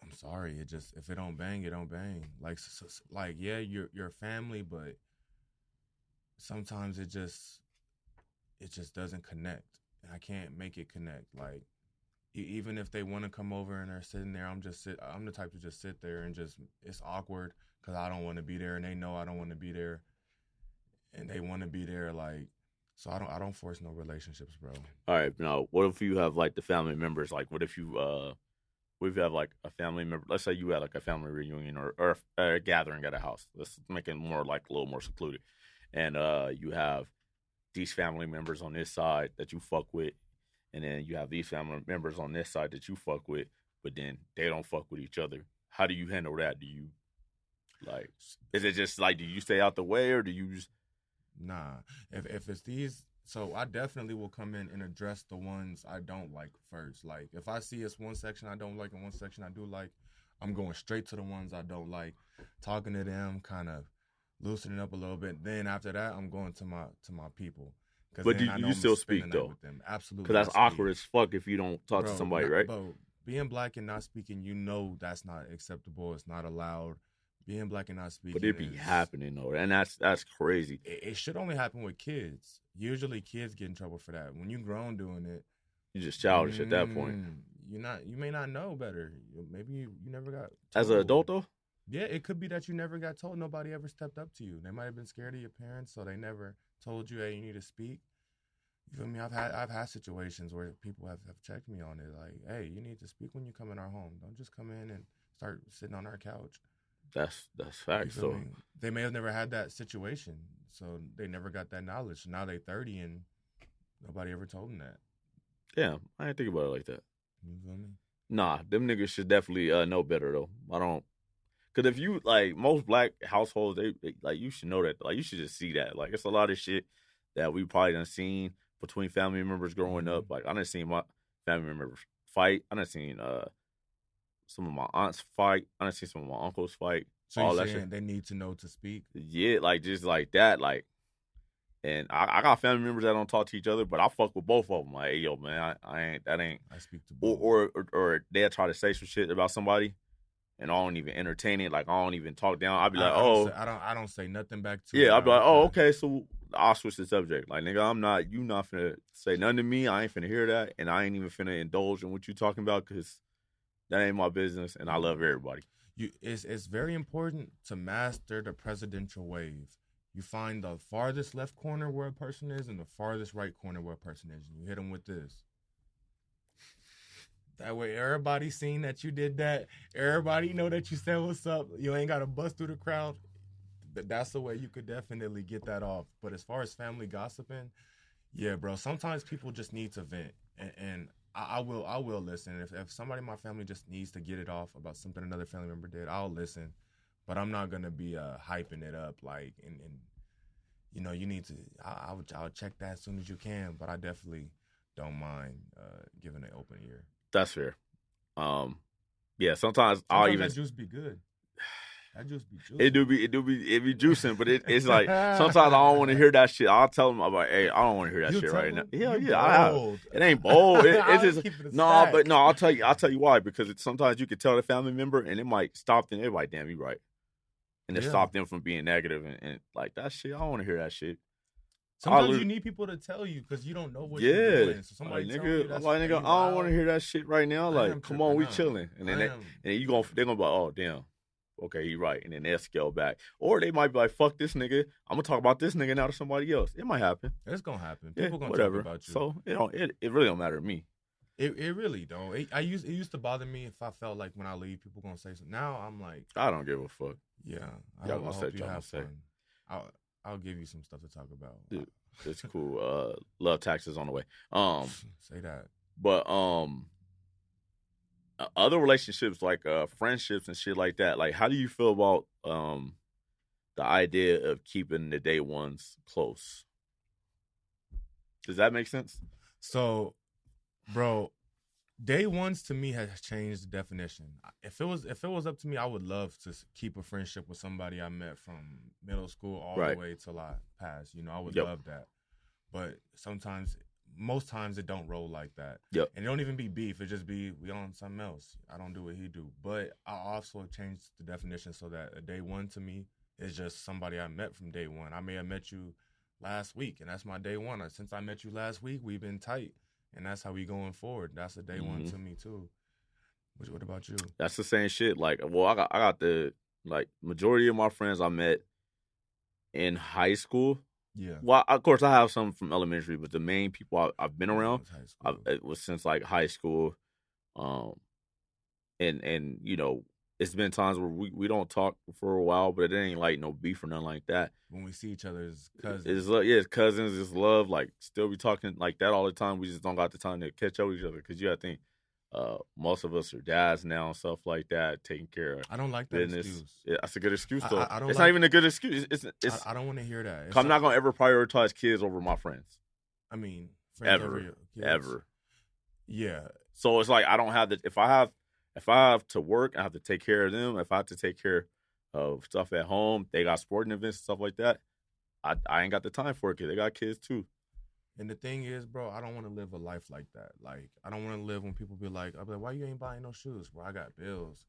B: I'm sorry. It just if it don't bang, it don't bang. Like yeah, you're family, but sometimes it just doesn't connect. And I can't make it connect. Like even if they want to come over and they're sitting there, I'm the type to just sit there and just it's awkward because I don't want to be there and they know I don't want to be there and they want to be there. Like so I don't force no relationships, bro.
A: All right, now what if you have like the family members? Like, what if you have like a family member? Let's say you had like a family reunion or a gathering at a house. Let's make it more like a little more secluded, and you have these family members on this side that you fuck with, and then you have these family members on this side that you fuck with, but then they don't fuck with each other. How do you handle that? Do you like? Is it just like, do you stay out the way, or do you just?
B: Nah. If it's these so I definitely will come in and address the ones I don't like first. Like if I see it's one section I don't like and one section I do like, I'm going straight to the ones I don't like, talking to them, kind of loosening up a little bit. Then after that, I'm going to my people. Cause
A: But do
B: then I know
A: you
B: I'm gonna
A: still
B: spend the
A: speak
B: night
A: though?
B: with them.
A: Because
B: Absolutely, I
A: that's
B: speak.
A: awkward as fuck if you don't talk to somebody, right?
B: Bro, being black and not speaking, you know that's not acceptable. It's not allowed. Being black and not
A: But
B: speaking
A: it be
B: is
A: happening though, and that's crazy.
B: it should only happen with kids. Usually, kids get in trouble for that. When you grown doing it,
A: You just childish at that point.
B: you may not know better. Maybe you never got
A: As an
B: told.
A: adult though,
B: Yeah, it could be that you never got told. Nobody ever stepped up to you. They might have been scared of your parents, so they never told you, "Hey, you need to speak." You feel me? I've had situations where people have checked me on it, like, "Hey, you need to speak when you come in our home. Don't just come in and start sitting on our couch."
A: that's
B: You
A: facts.
B: feel
A: So
B: me? They may have never had that situation, so they never got that knowledge. Now they 30 and nobody ever told them that.
A: damn, I didn't think about it like that.
B: You feel me?
A: Nah, them niggas should definitely know better though. I don't, cause if you like most black households, they like you should know that. Like you should just see that. Like it's a lot of shit that we probably done seen between family members growing up. Like I done seen my family members fight. I done seen some of my aunts fight. I done seen some of my uncles fight.
B: So
A: all
B: you're
A: that
B: saying
A: shit.
B: they need to know to speak?
A: Yeah, like just like that. Like, and I got family members that don't talk to each other, but I fuck with both of them. Like, hey, yo, man, I ain't that ain't.
B: I speak to both.
A: Or they'll try to say some shit about somebody, and I don't even entertain it. Like I don't even talk down. I'll be like,
B: I don't say nothing back to
A: yeah.
B: it.
A: I'll be like, oh, okay, so I'll switch the subject. Like, nigga, you not finna say nothing to me. I ain't finna hear that, and I ain't even finna indulge in what you talking about because that ain't my business, and I love everybody.
B: It's very important to master the presidential wave. You find the farthest left corner where a person is and the farthest right corner where a person is, and you hit them with this. That way, everybody seen that you did that. Everybody know that you said what's up. You ain't got to bust through the crowd. That's the way you could definitely get that off. But as far as family gossiping, yeah, bro. Sometimes people just need to vent, and I will listen. If somebody in my family just needs to get it off about something another family member did, I'll listen. But I'm not gonna be hyping it up like and you know you need to. I'll check that as soon as you can. But I definitely don't mind giving an open ear.
A: That's fair. Yeah, sometimes I'll even
B: that juice be good. That juice be juicing.
A: It be juicing, but it's like sometimes I don't want to hear that shit. I'll tell them, I'm like, hey, I don't want to hear that shit right now. Hell yeah, it ain't bold. It's just I'll tell you why, because sometimes you can tell the family member and it might stop them. They're like, damn, you right, and it stop them from being negative and like that shit. I don't want to hear that shit.
B: Sometimes you need people to tell you because you don't know what you're doing. So somebody
A: like,
B: tell you
A: I'm like, nigga, I don't want to hear that shit right now. Like, come on, we chilling. And then they're gonna be like, oh damn, okay, you right. And then they'll scale back. Or they might be like, fuck this nigga. I'm gonna talk about this nigga now to somebody else. It might happen.
B: It's gonna happen. People gonna
A: talk
B: about you.
A: So it really don't matter to me.
B: It really don't. It used to bother me if I felt like when I leave, people gonna say something. Now I'm like,
A: I don't give a fuck.
B: Yeah, I
A: hope
B: you have fun. I'll give you some stuff to talk about.
A: Dude, it's cool. Love taxes on the way.
B: Say that.
A: But other relationships like friendships and shit like that. Like, how do you feel about the idea of keeping the day ones close? Does that make sense?
B: So, bro, day ones to me has changed the definition. If it was up to me, I would love to keep a friendship with somebody I met from middle school all the way till I pass. You know, I would love that. But most times it don't roll like that.
A: Yep.
B: And it don't even be beef. It just be we on something else. I don't do what he do. But I also changed the definition so that a day one to me is just somebody I met from day one. I may have met you last week, and that's my day one. Since I met you last week, we've been tight. And that's how we going forward. That's a day one to me too. What about you?
A: That's the same shit. Like, well, I got the majority of my friends I met in high school.
B: Yeah.
A: Well, of course I have some from elementary, but the main people I've been around it was since like high school. And you know, it's been times where we don't talk for a while, but it ain't like no beef or nothing like that.
B: When we see each other as cousins.
A: It's cousins, it's love. Like, still be talking like that all the time. We just don't got the time to catch up with each other because you gotta think most of us are dads now and stuff like that, taking care of
B: I don't like that
A: business.
B: excuse.
A: Yeah, that's a good excuse though.
B: It's
A: not even a good excuse. It's
B: I don't want to hear that.
A: I'm not gonna ever prioritize kids over my friends.
B: I mean, friends
A: ever.
B: Yeah.
A: So it's like I don't have if I have to work, I have to take care of them. If I have to take care of stuff at home, they got sporting events and stuff like that. I ain't got the time for it because they got kids too.
B: And the thing is, bro, I don't want to live a life like that. Like, I don't want to live when people be like, why you ain't buying no shoes, bro? I got bills.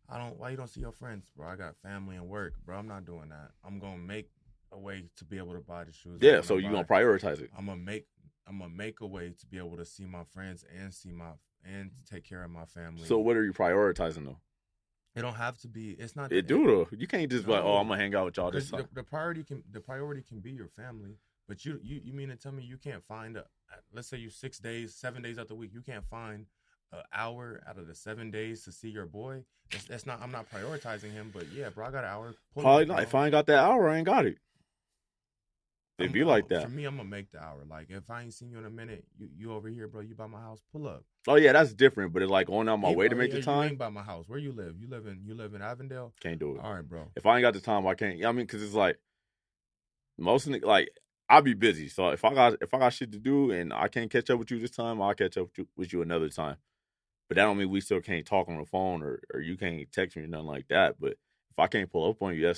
B: Why you don't see your friends, bro? I got family and work, bro. I'm not doing that. I'm gonna make a way to be able to buy the shoes.
A: Yeah, so you gonna prioritize it.
B: I'm gonna make a way to be able to see my friends and take care of my family.
A: So what are you prioritizing though?
B: It don't have to be. It's not.
A: It do though. You can't just be like, oh, I'm gonna hang out with y'all this time.
B: The priority can be your family. But you mean to tell me you can't find let's say you 7 days out the week, you can't find an hour out of the 7 days to see your boy? That's not. I'm not prioritizing him, but yeah, bro, I got an hour.
A: Probably not. If I ain't got that hour, I ain't got it. It'd be like that.
B: For me, I'm gonna make the hour. Like, if I ain't seen you in a minute, you over here, bro. You by my house, pull up.
A: Oh yeah, that's different. But it's like going on my way to make the time.
B: You ain't by my house. Where you live? You live in Avondale?
A: Can't do it.
B: All right, bro.
A: If I ain't got the time, I can't. I mean, because it's like most of the like I'll be busy. So if I got shit to do and I can't catch up with you this time, I'll catch up with you another time. But that don't mean we still can't talk on the phone or you can't text me or nothing like that. But if I can't pull up on you,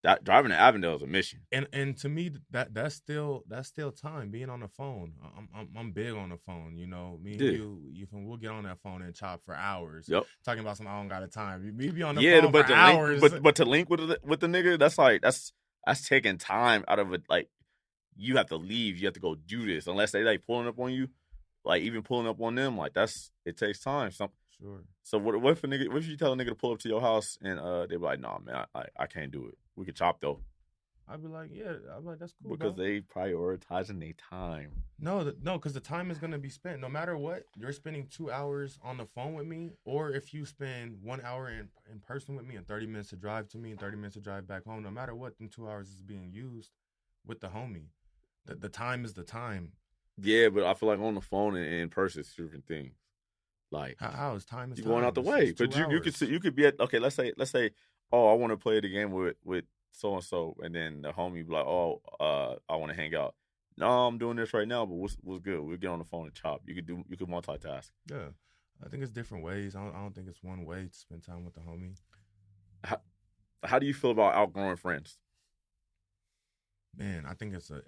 A: that driving to Avondale is a mission.
B: And to me, that's still time being on the phone. I'm big on the phone. You know, me and you we'll get on that phone and chop for hours.
A: Yep.
B: Talking about some I don't got the time. We be on the phone for hours.
A: But to link with the nigga, that's taking time out of it. Like, you have to leave. You have to go do this unless they like pulling up on you. Like, even pulling up on them, like it takes time.
B: Sure.
A: So what if you tell a nigga to pull up to your house and they be like, nah, man, I can't do it. We could chop though.
B: I'd be like, yeah, I'm like, that's cool,
A: because
B: bro.
A: they prioritizing their time.
B: No, because the time is gonna be spent. No matter what, you're spending 2 hours on the phone with me, or if you spend 1 hour in person with me and 30 minutes to drive to me and 30 minutes to drive back home. No matter what, them 2 hours is being used with the homie. The time is the time.
A: Yeah, but I feel like on the phone and in person it's different things. Like
B: How is time is
A: you're
B: time?
A: going out the
B: It's
A: way,
B: two
A: but you could
B: hours.
A: you could be at okay. Let's say, oh, I want to play the game with so and so, and then the homie be like, oh, I want to hang out. No, I'm doing this right now, but what's good? We'll get on the phone and chop. You could multitask.
B: Yeah, I think it's different ways. I don't think it's one way to spend time with the homie.
A: How do you feel about outgrowing friends?
B: Man, I think it's a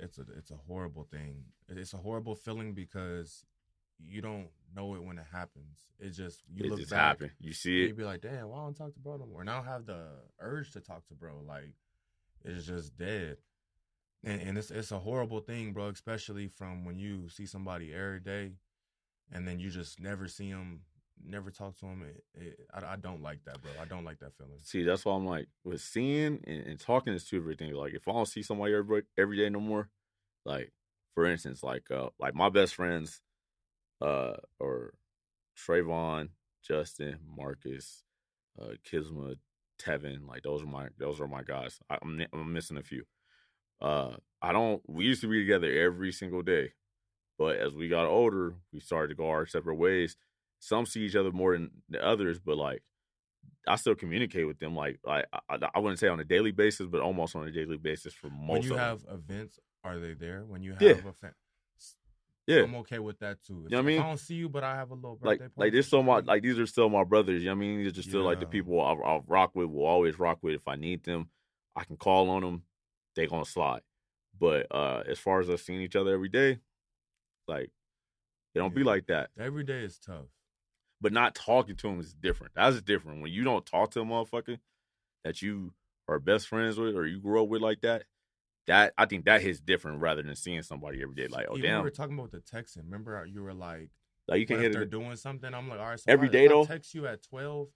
B: horrible thing. It's a horrible feeling because you don't know it when it happens. It just
A: It
B: look
A: just
B: back
A: happened. You see
B: and
A: it.
B: you be like, damn, why don't talk to bro no more? And I don't have the urge to talk to bro. Like it's just dead. And it's a horrible thing, bro, especially from when you see somebody every day and then you just never see them, never talk to them. I don't like that, bro. I don't like that feeling.
A: See, that's why I'm like, with seeing and talking is two different things. Like, if I don't see somebody every day no more, like, for instance, like my best friends, or Trayvon, Justin, Marcus, Kisma, Tevin, like those are my guys. I'm missing a few. We used to be together every single day, but as we got older, we started to go our separate ways. Some see each other more than the others, but like I still communicate with them. Like I wouldn't say on a daily basis, but almost on a daily basis for most
B: When you
A: of them.
B: have events, are they there? When you have
A: Yeah.
B: Yeah, I'm okay with that too.
A: You know what I mean?
B: If I don't see you, but I have a little birthday party.
A: Like, these are still my brothers. You know what I mean? These are still like the
B: Yeah.
A: people I'll rock with. Will always rock with. If I need them, I can call on them. They gonna slide. But as far as us seeing each other every day, like it don't be like that.
B: Every day is tough.
A: But not talking to them is different. That's different. When you don't talk to a motherfucker that you are best friends with or you grew up with like that, I think that hits different rather than seeing somebody every day. Like, oh,
B: Even
A: damn.
B: we were talking about the texting. Remember you were like
A: you can
B: what
A: hit
B: if they're
A: it
B: doing something? I'm like, all right, so
A: every
B: if
A: day, though?
B: I text you at 12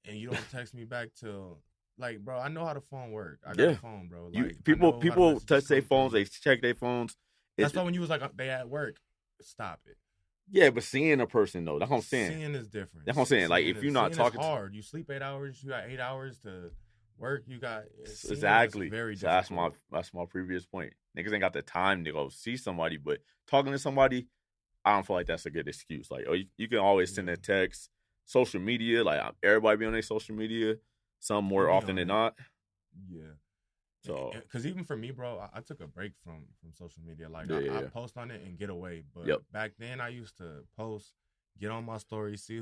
B: and you don't text me back till like, bro, I know how the phone works. I got a phone, bro. Like,
A: people touch their phones, they check their phones.
B: That's why when you was like they at work, stop it.
A: Yeah, but seeing a person though, that's what I'm saying.
B: Seeing is different.
A: That's what I'm saying. Like if you're not talking,
B: it's hard. You sleep 8 hours. You got 8 hours to work. You got
A: exactly.
B: Very
A: so
B: difficult.
A: that's my previous point. Niggas ain't got the time to go see somebody, but talking to somebody, I don't feel like that's a good excuse. Like, oh, you can always send a text. Social media, like everybody be on their social media, some more often than not.
B: Yeah.
A: So,
B: because even for me, bro, I took a break from social media. Like I post on it and get away. But back then, I used to post, get on my stories, see.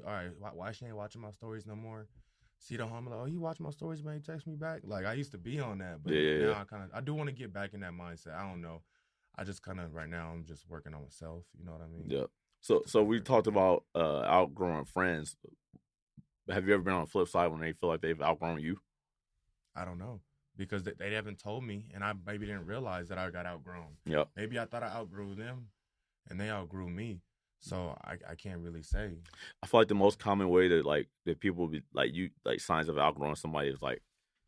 B: All right, why she ain't watching my stories no more? See the homie, like, oh, he watch my stories, man. He text me back. Like I used to be on that, but now I do want to get back in that mindset. I don't know. I just kind of right now I'm just working on myself. You know what I mean?
A: Yeah. So we talked about outgrowing friends. Have you ever been on the flip side when they feel like they've outgrown you?
B: I don't know. Because they haven't told me, and I maybe didn't realize that I got outgrown.
A: Yep.
B: Maybe I thought I outgrew them, and they outgrew me. So I can't really say.
A: I feel like the most common way that people be like signs of outgrowing somebody is like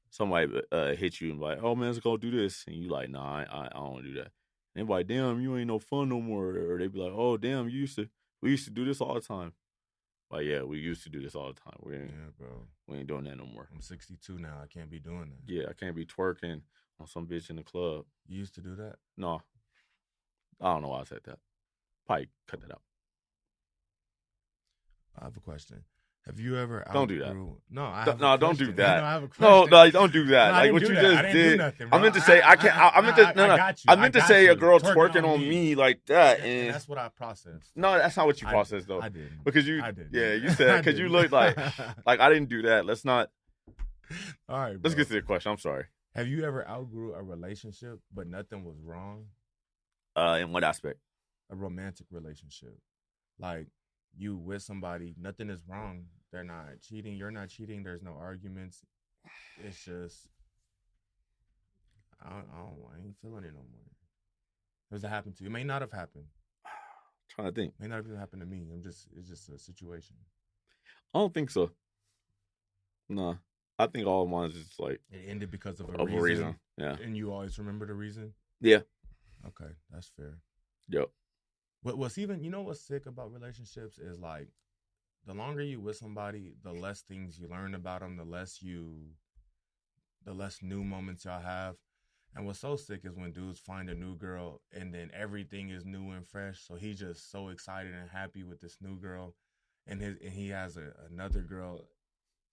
A: somebody hit you and like, oh man, let's go do this, and you like, nah, I don't want to do that. And they be like, damn, you ain't no fun no more, or they be like, oh damn, we used to do this all the time. Like, yeah, we used to do this all the time. We ain't doing that no more.
B: I'm 62 now. I can't be doing that.
A: Yeah, I can't be twerking on some bitch in the club.
B: You used to do that?
A: No. I don't know why I said that. Probably cut that out.
B: I have a question. Have you ever
A: don't do that?
B: No,
A: don't do that.
B: No, I have a question.
A: No, don't do that.
B: No,
A: like what you just did.
B: Nothing,
A: I meant to say I meant to say a girl twerking on me like that, and
B: that's what I processed.
A: No, that's not what you processed though.
B: I didn't.
A: Because you,
B: I didn't.
A: Yeah, you said because you looked like I didn't do that. Let's not.
B: All right, bro.
A: Let's get to the question. I'm sorry.
B: Have you ever outgrew a relationship but nothing was wrong?
A: In what aspect?
B: A romantic relationship, like you with somebody, nothing is wrong. They're not cheating. You're not cheating. There's no arguments. It's just I ain't feeling it no more. Does that happen to you? It may not have happened.
A: Trying to think.
B: May not have happened to me. It's just a situation.
A: I don't think so. No. I think all of mine is just like
B: It ended because of
A: a reason. Yeah.
B: And you always remember the reason?
A: Yeah.
B: Okay, that's fair.
A: Yep.
B: What's even, you know what's sick about relationships is like the longer you with somebody, the less things you learn about them, the less new moments y'all have. And what's so sick is when dudes find a new girl and then everything is new and fresh. So he's just so excited and happy with this new girl, and he has another girl,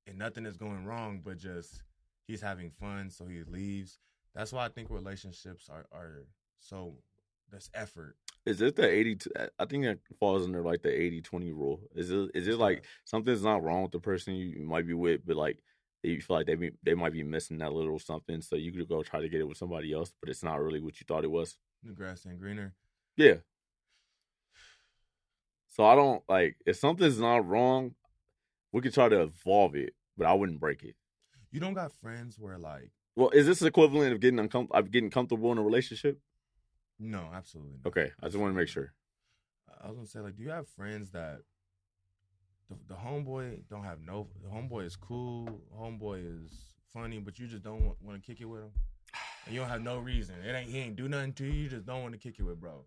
B: and nothing is going wrong, but just he's having fun, so he leaves. That's why I think relationships are so there's effort.
A: Is it the 80? I think it falls under like the 80-20 rule. Is it like something's not wrong with the person you might be with, but like you feel like they might be missing that little something, so you could go try to get it with somebody else, but it's not really what you thought it was.
B: The grass ain't greener.
A: Yeah. So I don't like if something's not wrong, we could try to evolve it, but I wouldn't break it.
B: You don't got friends where like,
A: well, is this equivalent of getting comfortable in a relationship?
B: No, absolutely not.
A: Okay, I just want to make sure.
B: I was gonna say, like, do you have friends that the homeboy don't have no? The homeboy is cool, homeboy is funny, but you just don't want to kick it with him, and you don't have no reason. He ain't do nothing to you. You just don't want to kick it with, bro.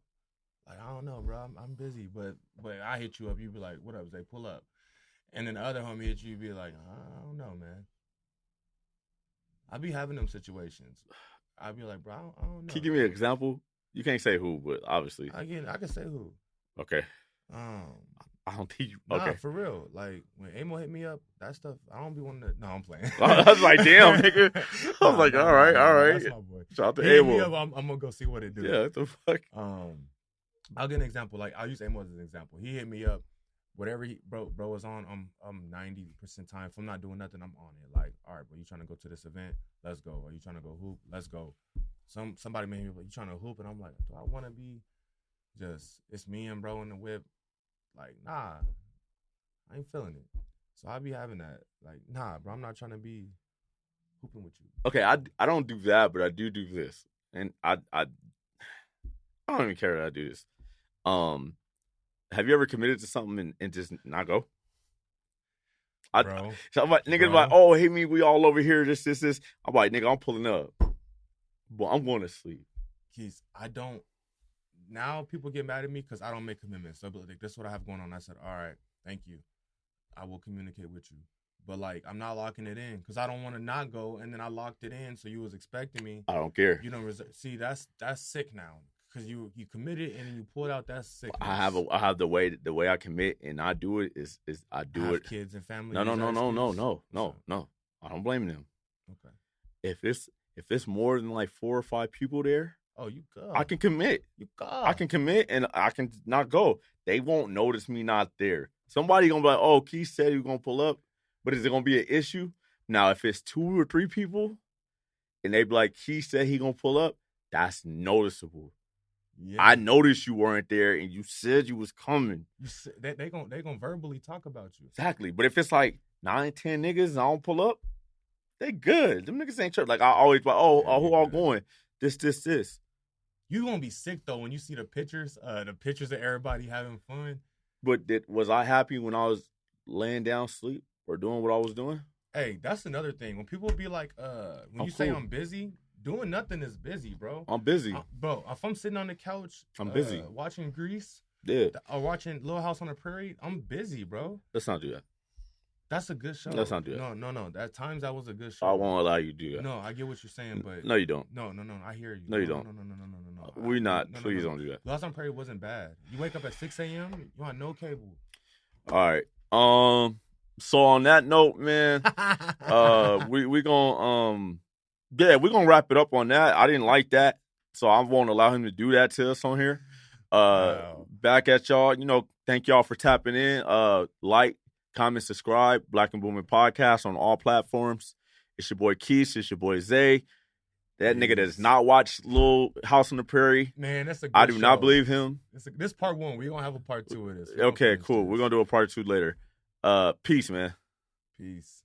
B: Like, I don't know, bro. I'm busy, but I hit you up. You be like, what up, Zay? Pull up, and then the other homie hit you. You be like, I don't know, man. I be having them situations. I be like, bro, I don't know.
A: Can you give me an example? You can't say who, but obviously.
B: I can say who.
A: Okay. I don't think you. Okay.
B: Nah, for real. Like, when Amo hit me up, that stuff, I don't be wanting to. No, I'm playing.
A: I was like, damn, nigga. I was like, all right.
B: That's my boy.
A: Shout out to
B: Hit
A: Amo.
B: me up, I'm going to go see what it do.
A: Yeah, what the fuck?
B: I'll get an example. Like, I'll use Amo as an example. He hit me up. Whatever bro is on, I'm 90% time. If I'm not doing nothing, I'm on it. Like, all right, bro, you trying to go to this event? Let's go. Are you trying to go hoop? Let's go. Somebody made me like, you trying to hoop? And I'm like, do I want to be just, it's me and bro in the whip? Like, nah, I ain't feeling it. So I be having that. Like, nah, bro, I'm not trying to be hooping with you.
A: Okay, I don't do that, but I do this. And I don't even care that I do this. Have you ever committed to something and just not go?
B: Bro.
A: So I'm like, niggas like, oh, hit me, we all over here, this. I'm like, nigga, I'm pulling up. But I'm going to sleep.
B: Keith, I don't. Now people get mad at me because I don't make commitments. So like, this is what I have going on. I said, all right, thank you. I will communicate with you. But like, I'm not locking it in because I don't want to not go. And then I locked it in, so you was expecting me.
A: I don't care.
B: You don't see, that's sick now. Because you committed and then you pulled out, that's sick.
A: I have the way I commit and I do it is I do it.
B: Kids and family.
A: No. I don't blame them.
B: Okay.
A: If it's more than like 4 or 5 people there,
B: oh, you go.
A: I can commit. I can commit and I can not go. They won't notice me not there. Somebody gonna be like, oh, Keith said he was gonna pull up, but is it gonna be an issue? Now, if it's 2 or 3 people and they be like, Keith said he gonna pull up, that's noticeable. Yeah. I noticed you weren't there, and you said you was coming.
B: They gonna verbally talk about you.
A: Exactly, but if it's like 9, 10 niggas and I don't pull up, they good. Them niggas ain't church. Like I always like, who all going? This.
B: You gonna be sick though when you see the pictures of everybody having fun.
A: But was I happy when I was laying down sleep or doing what I was doing?
B: Hey, that's another thing. When people be like, when you say I'm busy. Doing nothing is busy, bro.
A: I'm busy.
B: Bro, if I'm sitting on the couch,
A: I'm busy.
B: Watching Grease,
A: yeah,
B: or watching Little House on the Prairie, I'm busy, bro.
A: Let's not do that.
B: That's a good show.
A: Let's not do that.
B: No. At times that was a good show.
A: I won't allow you to do that.
B: No, I get what you're saying, but
A: no, you don't.
B: No. I hear you.
A: No, you don't.
B: No.
A: We're not. Please don't do that.
B: Little House on the Prairie wasn't bad. You wake up at 6 a.m. You want no cable.
A: All right. So on that note, man, we gonna yeah, we're gonna wrap it up on that. I didn't like that, so I won't allow him to do that to us on here. Wow. Back at y'all. Thank y'all for tapping in. Like, comment, subscribe. Black and Boomin Podcast on all platforms. It's your boy Quis. It's your boy Zay. That nigga does not watch Little House on the Prairie.
B: Man, that's a good
A: I do
B: show.
A: not believe him.
B: This part 1. We're gonna have a part 2 of this.
A: Okay, cool. We're gonna do a part 2 later. Peace, man.
B: Peace.